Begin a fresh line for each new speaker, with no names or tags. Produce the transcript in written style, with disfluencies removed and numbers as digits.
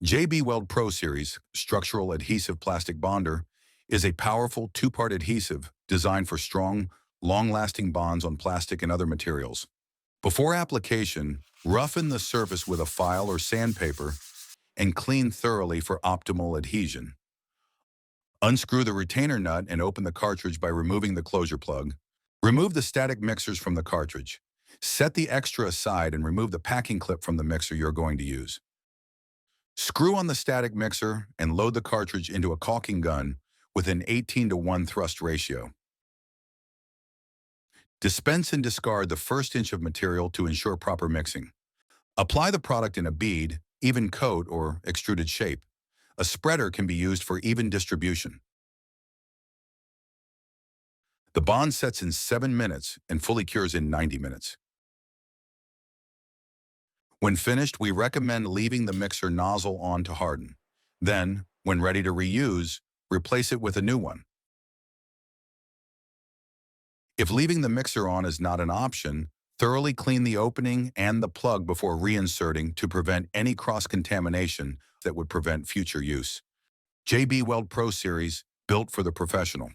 JB Weld Pro Series Structural Adhesive Plastic Bonder is a powerful two-part adhesive designed for strong, long-lasting bonds on plastic and other materials. Before application, roughen the surface with a file or sandpaper and clean thoroughly for optimal adhesion. Unscrew the retainer nut and open the cartridge by removing the closure plug. Remove the static mixers from the cartridge. Set the extra aside and remove the packing clip from the mixer you're going to use. Screw on the static mixer and load the cartridge into a caulking gun with an 18:1 thrust ratio. Dispense and discard the first inch of material to ensure proper mixing. Apply the product in a bead, even coat, or extruded shape. A spreader can be used for even distribution. The bond sets in 7 minutes and fully cures in 90 minutes. When finished, we recommend leaving the mixer nozzle on to harden. Then, when ready to reuse, replace it with a new one. If leaving the mixer on is not an option, thoroughly clean the opening and the plug before reinserting to prevent any cross-contamination that would prevent future use. JB Weld Pro Series, built for the professional.